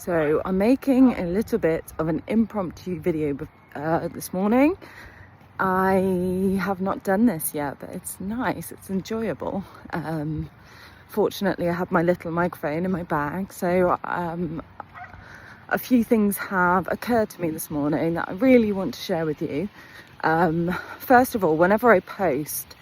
So I'm making a little bit of an impromptu video this morning. I have not done this yet, but it's nice, it's enjoyable. Fortunately, I have my little microphone in my bag, so a few things have occurred to me this morning that I really want to share with you. First of all, whenever I post,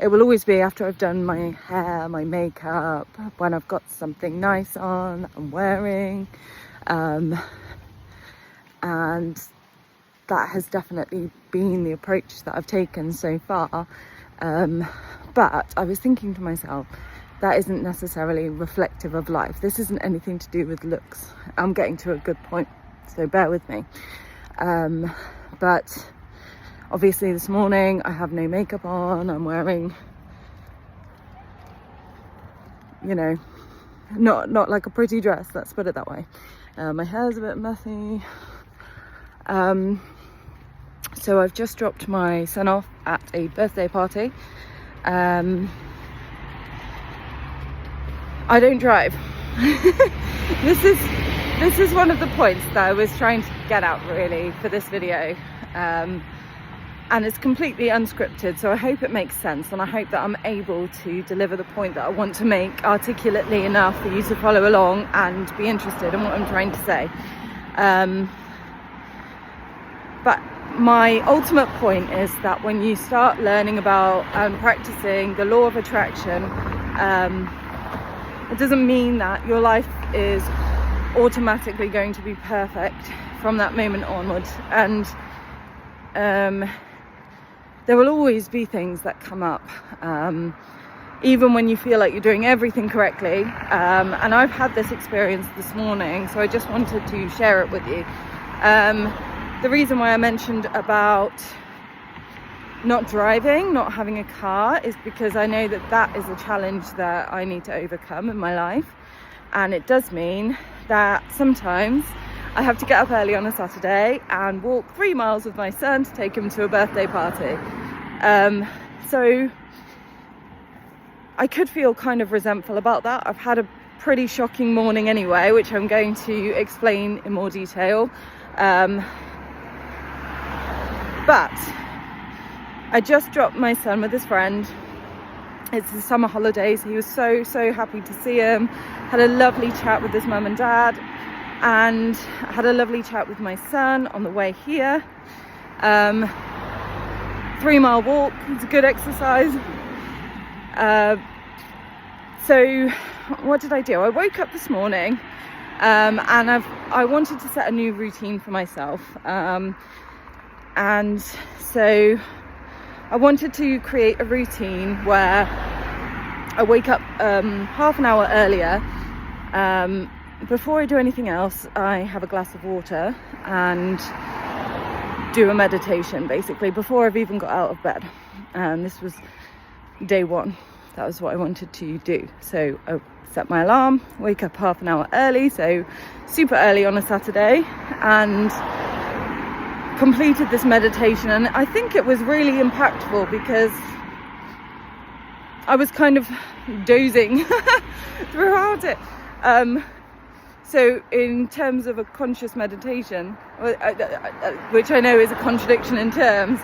it will always be after I've done my hair, my makeup, when I've got something nice on that I'm wearing. And that has definitely been the approach that I've taken so far. But I was thinking to myself, that isn't necessarily reflective of life. This isn't anything to do with looks. I'm getting to a good point, so bear with me. But obviously this morning I have no makeup on. I'm wearing, you know, not like a pretty dress, let's put it that way. My hair's a bit messy. So I've just dropped my son off at a birthday party. I don't drive. This is one of the points that I was trying to get at really for this video. And it's completely unscripted, so I hope it makes sense, and I hope that I'm able to deliver the point that I want to make articulately enough for you to follow along and be interested in what I'm trying to say. But my ultimate point is that when you start learning about and practicing the law of attraction, it doesn't mean that your life is automatically going to be perfect from that moment onwards. And there will always be things that come up, even when you feel like you're doing everything correctly. And I've had this experience this morning, so I just wanted to share it with you. The reason why I mentioned about not driving, not having a car, is because I know that that is a challenge that I need to overcome in my life. And it does mean that sometimes I have to get up early on a Saturday and walk 3 miles with my son to take him to a birthday party. So I could feel kind of resentful about that. I've had a pretty shocking morning anyway, which I'm going to explain in more detail. But I just dropped my son with his friend. It's the summer holidays. He was so happy to see him. Had a lovely chat with his mum and dad, and had a lovely chat with my son on the way here. 3-mile walk. It's a good exercise. So what did I do? I woke up this morning, and I wanted to set a new routine for myself. And so I wanted to create a routine where I wake up half an hour earlier. Before I do anything else, I have a glass of water and do a meditation, basically, before I've even got out of bed. And this was day one. That was what I wanted to do. So I set my alarm, wake up half an hour early, so super early on a Saturday, and completed this meditation. And I think it was really impactful because I was kind of dozing throughout it. So in terms of a conscious meditation, which I know is a contradiction in terms,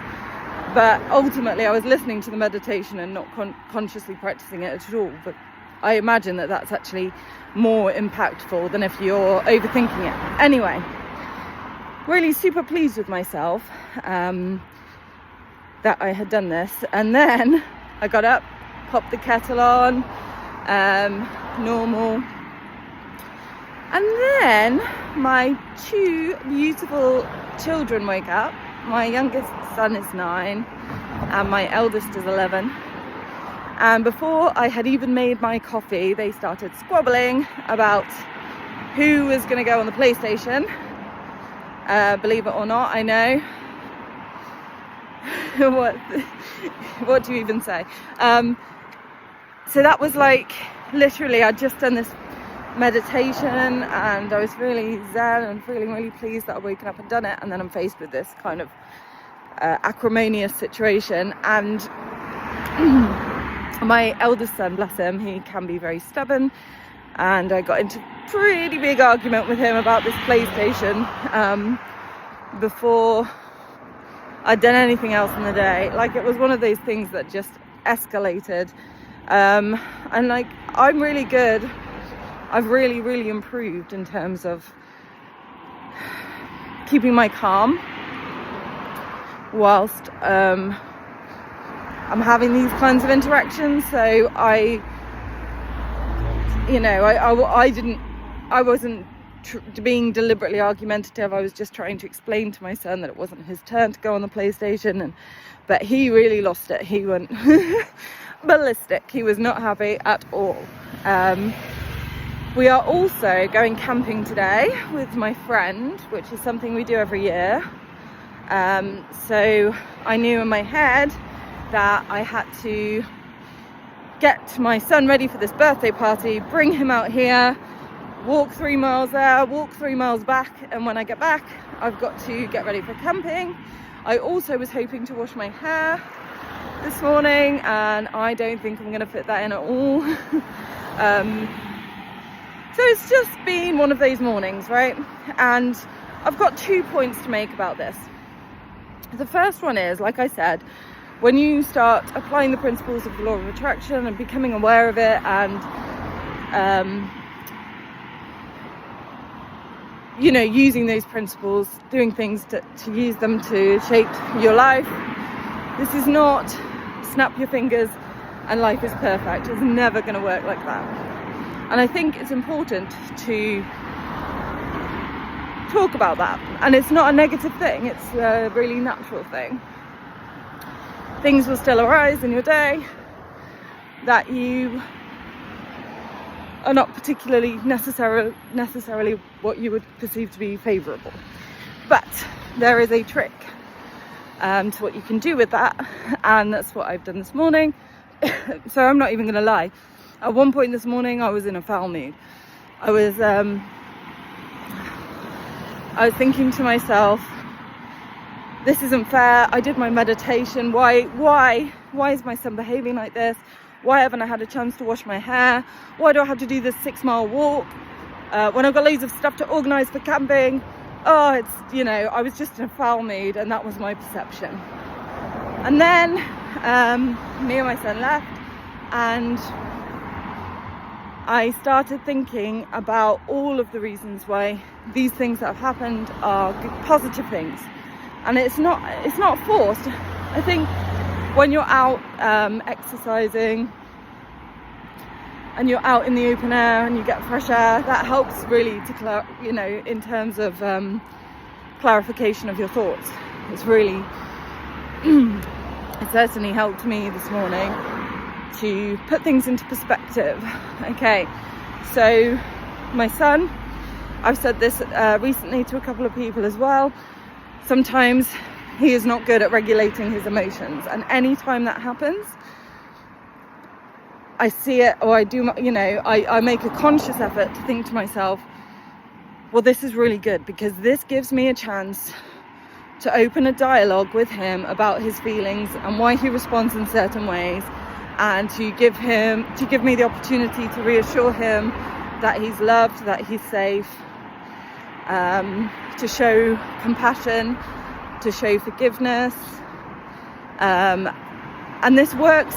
but ultimately I was listening to the meditation and not consciously practicing it at all. But I imagine that that's actually more impactful than if you're overthinking it. Anyway, really super pleased with myself that I had done this. And then I got up, popped the kettle on, normal. And then my 2 beautiful children wake up. My youngest son is 9 and my eldest is 11. And before I had even made my coffee, they started squabbling about who was going to go on the PlayStation. Believe it or not, I know. What do you even say? So that was like, literally, I'd just done this meditation and I was really zen and feeling really pleased that I'd woken up and done it. And then I'm faced with this kind of acrimonious situation. And my eldest son, bless him, he can be very stubborn. and I got into a pretty big argument with him about this PlayStation before I'd done anything else in the day. Like, it was one of those things that just escalated, and like, I'm really good. I've really improved in terms of keeping my calm whilst I'm having these kinds of interactions. So I wasn't being deliberately argumentative. I was just trying to explain to my son that it wasn't his turn to go on the PlayStation, but he really lost it. He went ballistic. He was not happy at all. We are also going camping today with my friend, which is something we do every year. So I knew in my head that I had to get my son ready for this birthday party, bring him out here, walk 3 miles there, walk 3 miles back, and when I get back, I've got to get ready for camping. I also was hoping to wash my hair this morning, and I don't think I'm going to fit that in at all. So it's just been one of those mornings, right? And I've got 2 points to make about this. The first one is, like I said, when you start applying the principles of the law of attraction and becoming aware of it, and using those principles, doing things to use them to shape your life, this is not snap your fingers and life is perfect. It's never going to work like that. And I think it's important to talk about that. And it's not a negative thing, it's a really natural thing. Things will still arise in your day that you are not particularly necessarily what you would perceive to be favourable. But there is a trick to what you can do with that, and that's what I've done this morning. So I'm not even going to lie. At one point this morning, I was in a foul mood. I was thinking to myself, this isn't fair. I did my meditation. Why is my son behaving like this? Why haven't I had a chance to wash my hair? Why do I have to do this 6-mile walk when I've got loads of stuff to organise for camping? I was just in a foul mood, and that was my perception. And then me and my son left, and I started thinking about all of the reasons why these things that have happened are positive things. And it's not forced. I think when you're out exercising and you're out in the open air and you get fresh air, that helps really to in terms of clarification of your thoughts. It's really it certainly helped me this morning to put things into perspective. Okay, so my son, I've said this recently to a couple of people as well, sometimes he is not good at regulating his emotions, and any time that happens, I see it, or I do, I make a conscious effort to think to myself, well, this is really good, because this gives me a chance to open a dialogue with him about his feelings and why he responds in certain ways, and to give me the opportunity to reassure him that he's loved, that he's safe, to show compassion, to show forgiveness, and this works.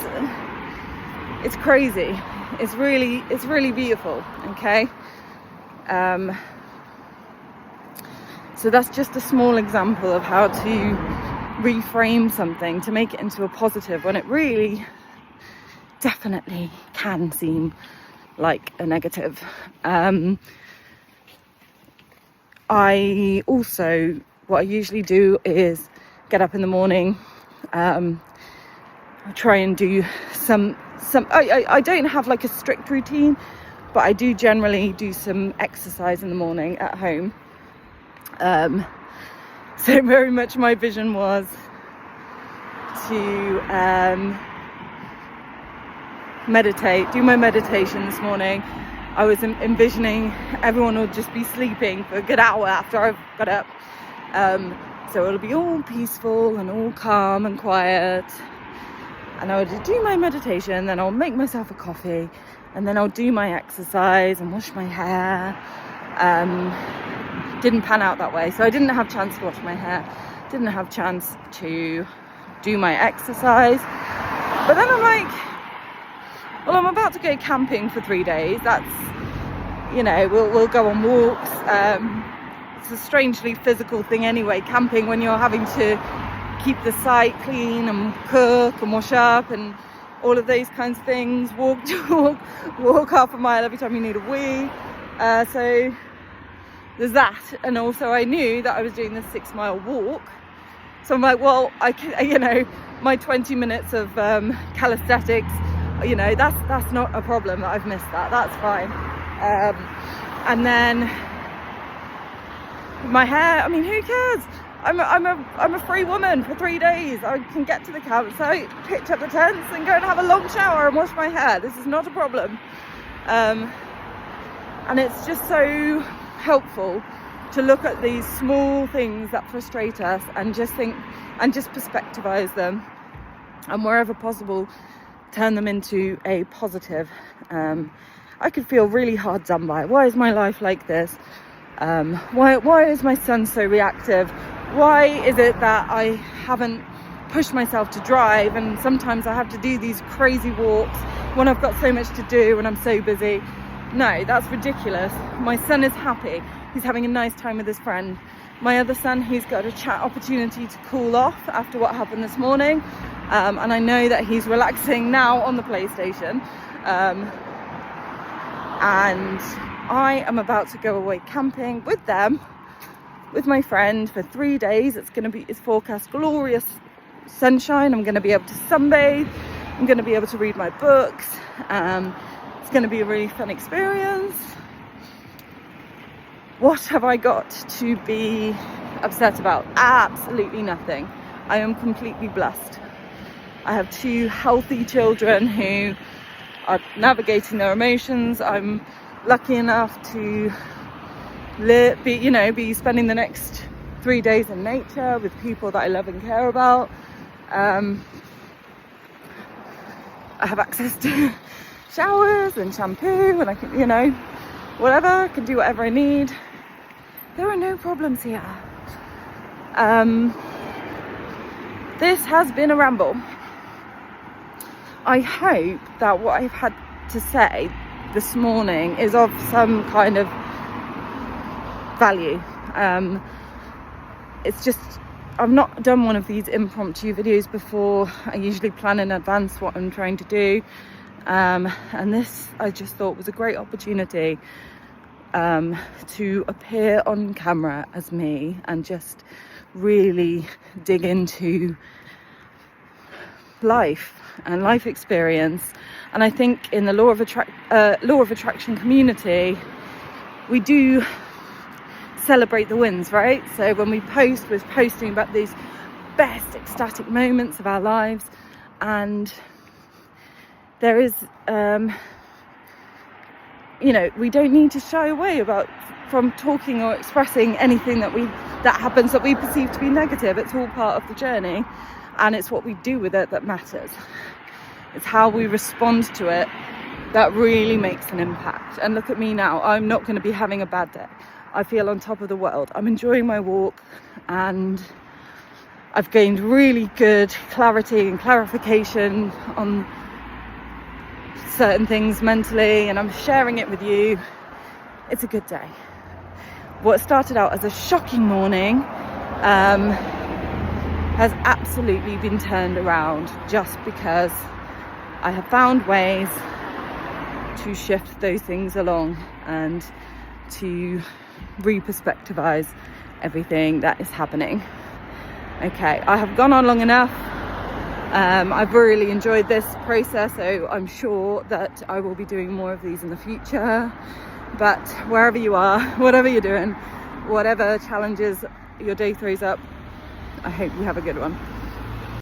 It's crazy. It's really beautiful. Okay, so that's just a small example of how to reframe something to make it into a positive when it really definitely can seem like a negative. What I usually do is get up in the morning, try and do I don't have like a strict routine, but I do generally do some exercise in the morning at home. So very much my vision was to do my meditation this morning. I was envisioning everyone would just be sleeping for a good hour after I've got up. So it'll be all peaceful and all calm and quiet. And I would do my meditation, then I'll make myself a coffee, and then I'll do my exercise and wash my hair. Didn't pan out that way, so I didn't have a chance to wash my hair, didn't have a chance to do my exercise. But then I'm like, well, I'm about to go camping for 3 days. That's, you know, we'll go on walks. It's a strangely physical thing anyway, camping, when you're having to keep the site clean and cook and wash up and all of those kinds of things. Walk half a mile every time you need a wee. So there's that. And also I knew that I was doing this 6-mile walk. So I'm like, well, I can, you know, my 20 minutes of calisthenics, you know, that's not a problem that I've missed that. That's fine. And then my hair, I mean, who cares? I'm a free woman for 3 days. I can get to the campsite, pitch up the tents, and go and have a long shower and wash my hair. This is not a problem. And it's just so helpful to look at these small things that frustrate us and just think and just perspectivize them, and wherever possible turn them into a positive. I could feel really hard done by. Why is my life like this? Why is my son so reactive? Why is it that I haven't pushed myself to drive, and sometimes I have to do these crazy walks when I've got so much to do and I'm so busy? No, that's ridiculous. My son is happy. He's having a nice time with his friend. My other son, he's got a chat opportunity to cool off after what happened this morning. And I know that he's relaxing now on the PlayStation. And I am about to go away camping with them, with my friend, for 3 days. It's forecast glorious sunshine. I'm going to be able to sunbathe. I'm going to be able to read my books. It's going to be a really fun experience. What have I got to be upset about? Absolutely nothing. I am completely blessed. I have 2 healthy children who are navigating their emotions. I'm lucky enough to be spending the next 3 days in nature with people that I love and care about. I have access to showers and shampoo, and I can, whatever, I can do whatever I need. There are no problems here. This has been a ramble. I hope that what I've had to say this morning is of some kind of value. It's just, I've not done one of these impromptu videos before. I usually plan in advance what I'm trying to do. And this, I just thought, was a great opportunity to appear on camera as me and just really dig into life and life experience. And I think in the law of attraction community, we do celebrate the wins, right? So when we post, we're posting about these best ecstatic moments of our lives, and there is we don't need to shy away from talking or expressing anything that happens that we perceive to be negative. It's all part of the journey, and it's what we do with it that matters. It's how we respond to it that really makes an impact. And look at me now. I'm not going to be having a bad day. I feel on top of the world. I'm enjoying my walk, and I've gained really good clarity and clarification on certain things mentally, and I'm sharing it with you. It's a good day. What started out as a shocking morning has absolutely been turned around, just because I have found ways to shift those things along and to re-perspectivize everything that is happening. Okay, I have gone on long enough. I've really enjoyed this process, so I'm sure that I will be doing more of these in the future. But wherever you are, whatever you're doing, whatever challenges your day throws up, I hope you have a good one.